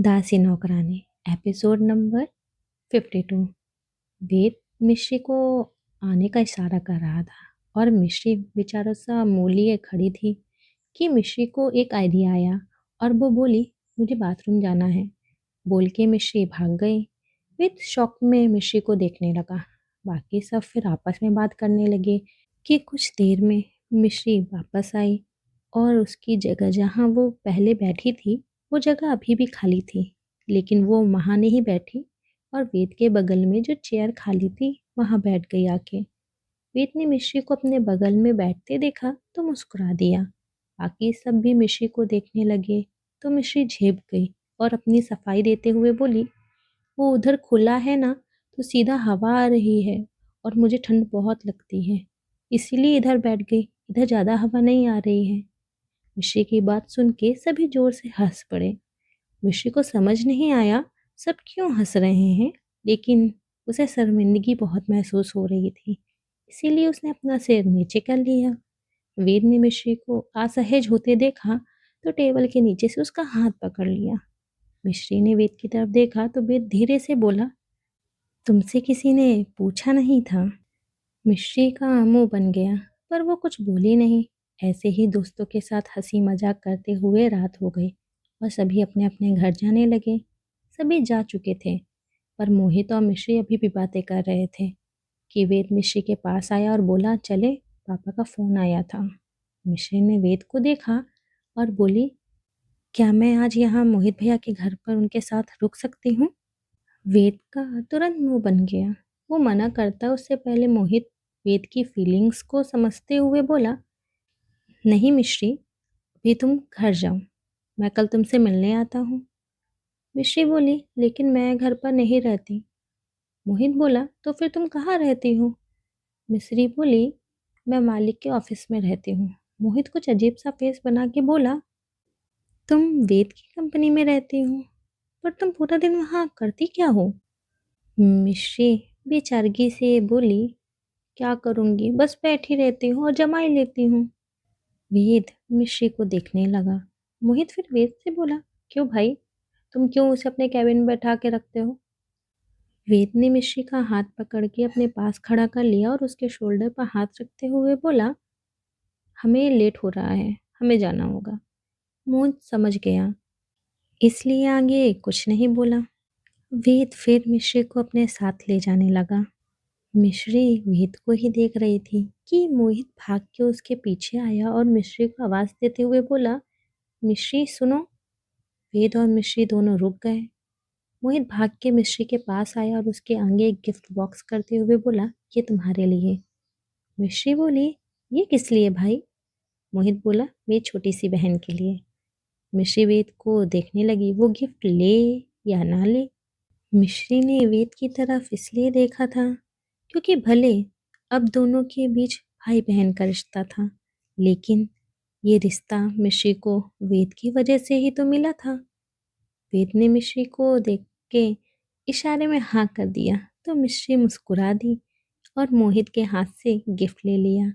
दासी नौकरानी episode number 52। वेद मिश्री को आने का इशारा कर रहा था और मिश्री बेचारा सा मुंह लिए खड़ी थी कि मिश्री को एक आइडिया आया और वो बोली, मुझे बाथरूम जाना है। बोल के मिश्री भाग गई। वेद शौक में मिश्री को देखने लगा। बाकी सब फिर आपस में बात करने लगे कि कुछ देर में मिश्री वापस आई और उसकी जगह जहाँ वो पहले बैठी थी वो जगह अभी भी खाली थी, लेकिन वो वहाँ नहीं बैठी और वेद के बगल में जो चेयर खाली थी वहाँ बैठ गई आके। वेद ने मिश्री को अपने बगल में बैठते देखा तो मुस्कुरा दिया। बाकी सब भी मिश्री को देखने लगे तो मिश्री झेप गई और अपनी सफाई देते हुए बोली, वो उधर खुला है ना, तो सीधा हवा आ रही है और मुझे ठंड बहुत लगती है, इसीलिए इधर बैठ गई। इधर ज़्यादा हवा नहीं आ रही है। मिश्री की बात सुन के सभी जोर से हंस पड़े। मिश्री को समझ नहीं आया सब क्यों हंस रहे हैं, लेकिन उसे शर्मिंदगी बहुत महसूस हो रही थी, इसीलिए उसने अपना सिर नीचे कर लिया। वेद ने मिश्री को असहज होते देखा तो टेबल के नीचे से उसका हाथ पकड़ लिया। मिश्री ने वेद की तरफ देखा तो वेद धीरे से बोला, तुमसे किसी ने पूछा नहीं था? मिश्री का मुंह बन गया पर वो कुछ बोली नहीं। ऐसे ही दोस्तों के साथ हंसी मजाक करते हुए रात हो गई और सभी अपने अपने घर जाने लगे। सभी जा चुके थे पर मोहित और मिश्री अभी भी बातें कर रहे थे कि वेद मिश्री के पास आया और बोला, चले, पापा का फ़ोन आया था। मिश्री ने वेद को देखा और बोली, क्या मैं आज यहाँ मोहित भैया के घर पर उनके साथ रुक सकती हूँ? वेद का तुरंत मुंह बन गया। वो मना करता उससे पहले मोहित वेद की फीलिंग्स को समझते हुए बोला, नहीं मिश्री, अभी तुम घर जाओ, मैं कल तुमसे मिलने आता हूँ। मिश्री बोली, लेकिन मैं घर पर नहीं रहती। मोहित बोला, तो फिर तुम कहाँ रहती हो? मिश्री बोली, मैं मालिक के ऑफिस में रहती हूँ। मोहित कुछ अजीब सा फेस बना के बोला, तुम वेद की कंपनी में रहती हो, पर तुम पूरा दिन वहाँ करती क्या हो? मिश्री बेचारगी से बोली, क्या करूँगी, बस बैठी रहती हूँ और जमाई लेती हूँ। वेद मिश्री को देखने लगा। मोहित फिर वेद से बोला, क्यों भाई, तुम क्यों उसे अपने कैबिन में बैठा के रखते हो? वेद ने मिश्री का हाथ पकड़ के अपने पास खड़ा कर लिया और उसके शोल्डर पर हाथ रखते हुए बोला, हमें लेट हो रहा है, हमें जाना होगा। मोहित समझ गया, इसलिए आगे कुछ नहीं बोला। वेद फिर मिश्री को अपने साथ ले जाने लगा। मिश्री वेद को ही देख रही थी कि मोहित भाग के उसके पीछे आया और मिश्री को आवाज देते हुए बोला, मिश्री सुनो। वेद और मिश्री दोनों रुक गए। मोहित भाग के मिश्री के पास आया और उसके आगे एक गिफ्ट बॉक्स करते हुए बोला, ये तुम्हारे लिए। मिश्री बोली, ये किस लिए भाई? मोहित बोला, मेरी छोटी सी बहन के लिए। मिश्री वेद को देखने लगी, वो गिफ्ट ले या ना ले। मिश्री ने वेद की तरफ इसलिए देखा था क्योंकि भले अब दोनों के बीच भाई बहन का रिश्ता था, लेकिन ये रिश्ता मिश्री को वेद की वजह से ही तो मिला था। वेद ने मिश्री को देख के इशारे में हाँ कर दिया तो मिश्री मुस्कुरा दी और मोहित के हाथ से गिफ्ट ले लिया।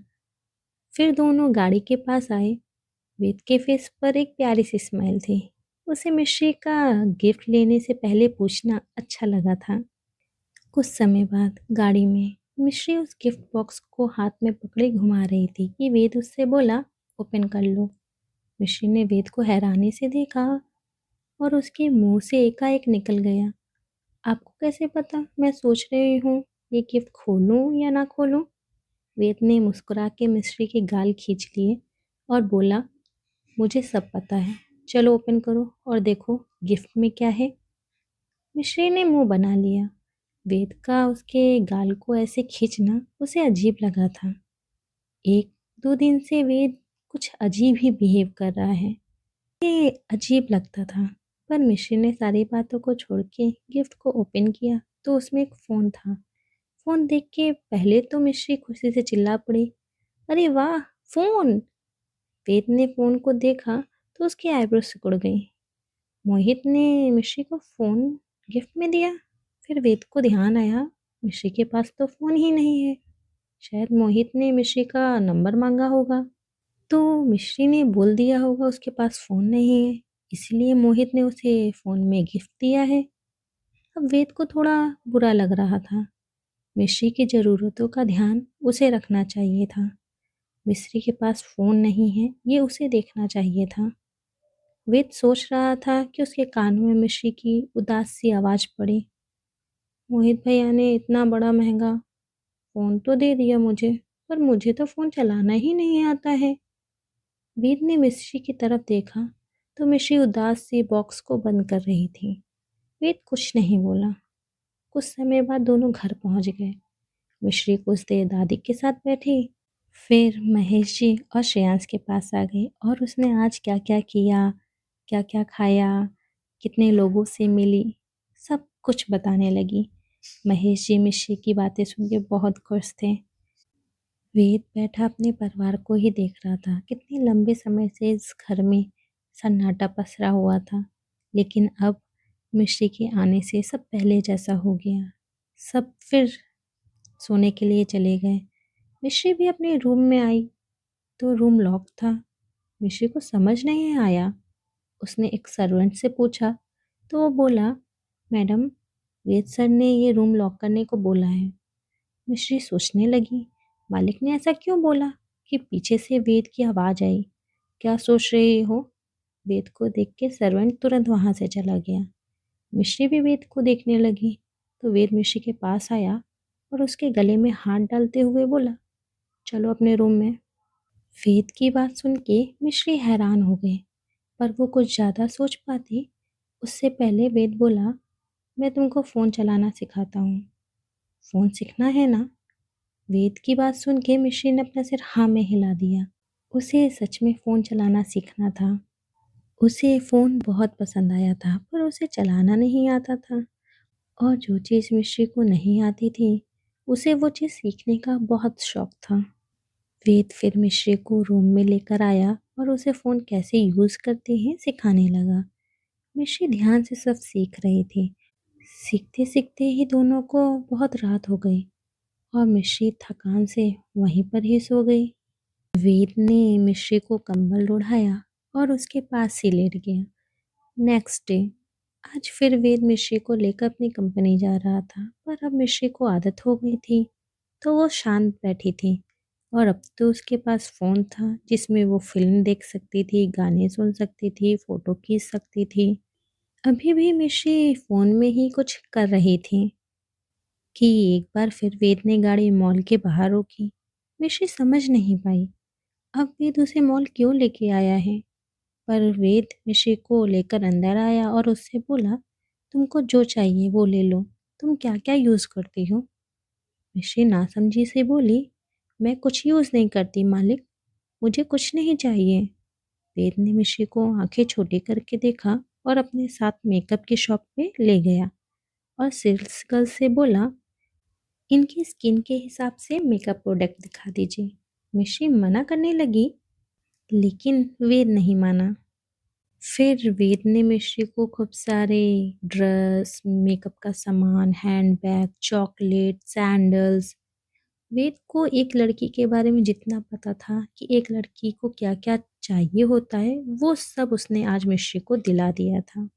फिर दोनों गाड़ी के पास आए। वेद के फेस पर एक प्यारी सी स्माइल थी। उसे मिश्री का गिफ्ट लेने से पहले पूछना अच्छा लगा था। कुछ समय बाद गाड़ी में मिश्री उस गिफ्ट बॉक्स को हाथ में पकड़े घुमा रही थी कि वेद उससे बोला, ओपन कर लो। मिश्री ने वेद को हैरानी से देखा और उसके मुंह से एकाएक निकल गया, आपको कैसे पता मैं सोच रही हूँ ये गिफ्ट खोलूं या ना खोलूं? वेद ने मुस्कुरा के मिश्री के गाल खींच लिए और बोला, मुझे सब पता है, चलो ओपन करो और देखो गिफ्ट में क्या है। मिश्री ने मुंह बना लिया। वेद का उसके गाल को ऐसे खींचना उसे अजीब लगा था। एक दो दिन से वेद कुछ अजीब ही बिहेव कर रहा है, ये अजीब लगता था। पर मिश्री ने सारी बातों को छोड़ के गिफ्ट को ओपन किया तो उसमें एक फ़ोन था। फ़ोन देख के पहले तो मिश्री खुशी से चिल्ला पड़ी, अरे वाह, फ़ोन! वेद ने फ़ोन को देखा तो उसकी आईब्रो सिकुड़ गई। मोहित ने मिश्री को फ़ोन गिफ्ट में दिया। फिर वेद को ध्यान आया, मिश्री के पास तो फ़ोन ही नहीं है। शायद मोहित ने मिश्री का नंबर मांगा होगा तो मिश्री ने बोल दिया होगा उसके पास फ़ोन नहीं है। इसलिए मोहित ने उसे फ़ोन में गिफ्ट दिया है। अब वेद को थोड़ा बुरा लग रहा था। मिश्री की ज़रूरतों का ध्यान उसे रखना चाहिए था। मिस्री के पास फ़ोन नहीं है, ये उसे देखना चाहिए था। वेद सोच रहा था कि उसके कानों में मिश्री की उदास सी आवाज़ पड़ी। मोहित भैया ने इतना बड़ा महंगा फ़ोन तो दे दिया मुझे, पर मुझे तो फ़ोन चलाना ही नहीं आता है। वेद ने मिश्री की तरफ देखा तो मिश्री उदास सी बॉक्स को बंद कर रही थी। वेद कुछ नहीं बोला। कुछ समय बाद दोनों घर पहुंच गए। मिश्री कुछ देर दादी के साथ बैठी, फिर महेश जी और श्रेयांश के पास आ गई और उसने आज क्या क्या किया, क्या क्या खाया, कितने लोगों से मिली, सब कुछ बताने लगी। महेश जी मिश्री की बातें सुन के बहुत खुश थे। वेद बैठा अपने परिवार को ही देख रहा था। कितने लंबे समय से इस घर में सन्नाटा पसरा हुआ था, लेकिन अब मिश्री के आने से सब पहले जैसा हो गया। सब फिर सोने के लिए चले गए। मिश्री भी अपने रूम में आई तो रूम लॉक था। मिश्री को समझ नहीं आया। उसने एक सर्वेंट से पूछा तो वो बोला, मैडम, वेद सर ने ये रूम लॉक करने को बोला है। मिश्री सोचने लगी, मालिक ने ऐसा क्यों बोला? कि पीछे से वेद की आवाज़ आई, क्या सोच रही हो? वेद को देख के सर्वेंट तुरंत वहाँ से चला गया। मिश्री भी वेद को देखने लगी तो वेद मिश्री के पास आया और उसके गले में हाथ डालते हुए बोला, चलो अपने रूम में। वेद की बात सुन के मिश्री हैरान हो गई, पर वो कुछ ज़्यादा सोच पाती उससे पहले वेद बोला, मैं तुमको फ़ोन चलाना सिखाता हूँ। फ़ोन सीखना है ना? वेद की बात सुन के मिश्री ने अपना सिर हाँ में हिला दिया। उसे सच में फ़ोन चलाना सीखना था। उसे फ़ोन बहुत पसंद आया था, पर उसे चलाना नहीं आता था। और जो चीज़ मिश्री को नहीं आती थी, उसे वो चीज़ सीखने का बहुत शौक था। वेद फिर मिश्री को रूम में लेकर आया और उसे फ़ोन कैसे यूज़ करते हैं सिखाने लगा। मिश्री ध्यान से सब सीख रही थी। सीखते सीखते ही दोनों को बहुत रात हो गई और मिश्री थकान से वहीं पर ही सो गई। वेद ने मिश्री को कंबल ओढ़ाया और उसके पास ही लेट गया। नेक्स्ट डे, आज फिर वेद मिश्री को लेकर अपनी कंपनी जा रहा था, पर अब मिश्री को आदत हो गई थी तो वो शांत बैठी थी। और अब तो उसके पास फ़ोन था जिसमें वो फिल्म देख सकती थी, गाने सुन सकती थी, फ़ोटो खींच सकती थी। अभी भी मिश्री फ़ोन में ही कुछ कर रही थी कि एक बार फिर वेद ने गाड़ी मॉल के बाहर रोकी। मिश्री समझ नहीं पाई अब वेद उसे मॉल क्यों लेके आया है। पर वेद मिश्री को लेकर अंदर आया और उससे बोला, तुमको जो चाहिए वो ले लो, तुम क्या क्या यूज़ करती हो? मिश्री नासमझी से बोली, मैं कुछ यूज़ नहीं करती मालिक, मुझे कुछ नहीं चाहिए। वेद ने मिश्री को आंखें छोटी करके देखा और अपने साथ मेकअप की शॉप पे ले गया और सेल्स गर्ल से बोला, इनकी स्किन के हिसाब से मेकअप प्रोडक्ट दिखा दीजिए। मिश्री मना करने लगी, लेकिन वेद नहीं माना। फिर वेद ने मिश्री को खूब सारे ड्रेस, मेकअप का सामान, हैंडबैग, चॉकलेट, सैंडल्स। वेद को एक लड़की के बारे में जितना पता था कि एक लड़की को क्या-क्या चाहिए होता है, वो सब उसने आज मिश्री को दिला दिया था।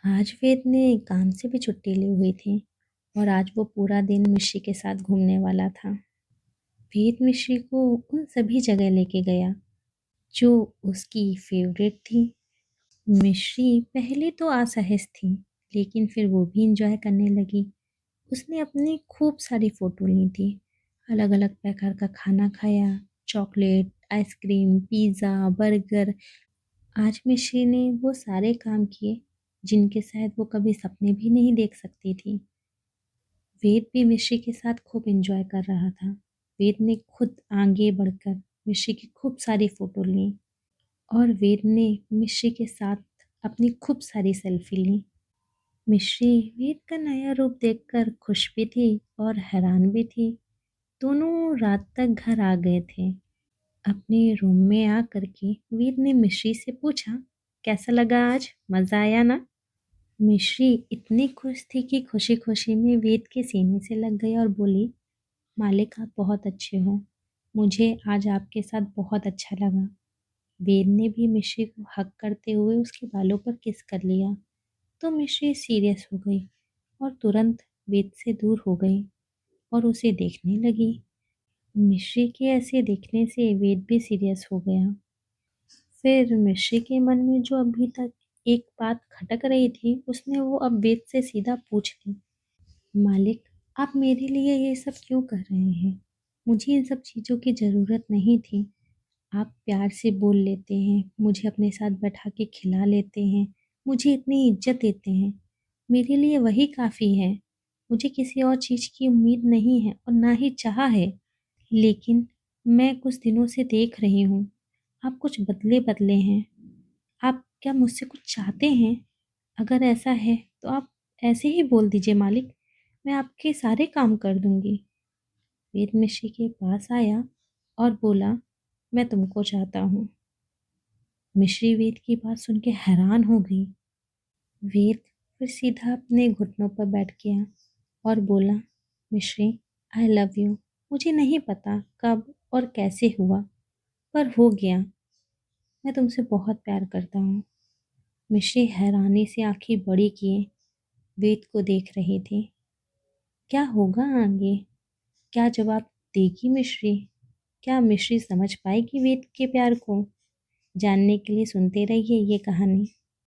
आज वेद ने काम से भी छुट्टी ली हुई थी और आज वो पूरा दिन मिश्री के साथ घूमने वाला था। वेद मिश्री को उन सभी जगह लेके गया जो उसकी फेवरेट थी। मिश्री पहले तो असहज थी, लेकिन फिर वो भी इंजॉय करने लगी। उसने अपनी खूब सारी फ़ोटो ली थी, अलग-अलग प्रकार का खाना खाया, चॉकलेट, आइसक्रीम, पिज़्ज़ा, बर्गर। आज मिश्री ने वो सारे काम किए, जिनके शायद वो कभी सपने भी नहीं देख सकती थी। वेद भी मिश्री के साथ खूब इंजॉय कर रहा था। वेद ने खुद आगे बढ़कर मिश्री की खूब सारी फ़ोटो ली और वेद ने मिश्री के साथ अपनी खूब सारी सेल्फी ली। मिश्री वेद का नया रूप देखकर खुश भी थी और हैरान भी थी। दोनों रात तक घर आ गए थे। अपने रूम में आकर के वेद ने मिश्री से पूछा, कैसा लगा आज? मज़ा आया ना? मिश्री इतनी खुश थी कि खुशी खुशी में वेद के सीने से लग गई और बोली, मालिक आप बहुत अच्छे हो। मुझे आज आपके साथ बहुत अच्छा लगा। वेद ने भी मिश्री को हक करते हुए उसके बालों पर किस कर लिया तो मिश्री सीरियस हो गई और तुरंत वेद से दूर हो गई और उसे देखने लगी। मिश्री के ऐसे देखने से वेद भी सीरियस हो गया। फिर मिश्री के मन में जो अभी तक एक बात खटक रही थी उसने वो अब वेद से सीधा पूछ ली। मालिक, आप मेरे लिए ये सब क्यों कर रहे हैं? मुझे इन सब चीज़ों की ज़रूरत नहीं थी। आप प्यार से बोल लेते हैं, मुझे अपने साथ बैठा के खिला लेते हैं, मुझे इतनी इज्जत देते हैं। मेरे लिए वही काफ़ी है। मुझे किसी और चीज़ की उम्मीद नहीं है और ना ही चाह है। लेकिन मैं कुछ दिनों से देख रही हूँ, आप कुछ बदले-बदले हैं। आप क्या मुझसे कुछ चाहते हैं? अगर ऐसा है, तो आप ऐसे ही बोल दीजिए मालिक, मैं आपके सारे काम कर दूँगी। वेद मिश्री के पास आया और बोला, मैं तुमको चाहता हूँ। मिश्री वेद की बात सुन के हैरान हो गई। वेद फिर सीधा अपने घुटनों पर बैठ गया और बोला, मिश्री, आई लव यू। मुझे नहीं पता कब और कैसे हुआ, पर हो गया। मैं तुमसे बहुत प्यार करता हूँ। मिश्री हैरानी से आंखें बड़ी किए वेद को देख रही थी। क्या होगा आगे? क्या जवाब देगी मिश्री? क्या मिश्री समझ पाएगी वेद के प्यार को? जानने के लिए सुनते रहिए ये कहानी।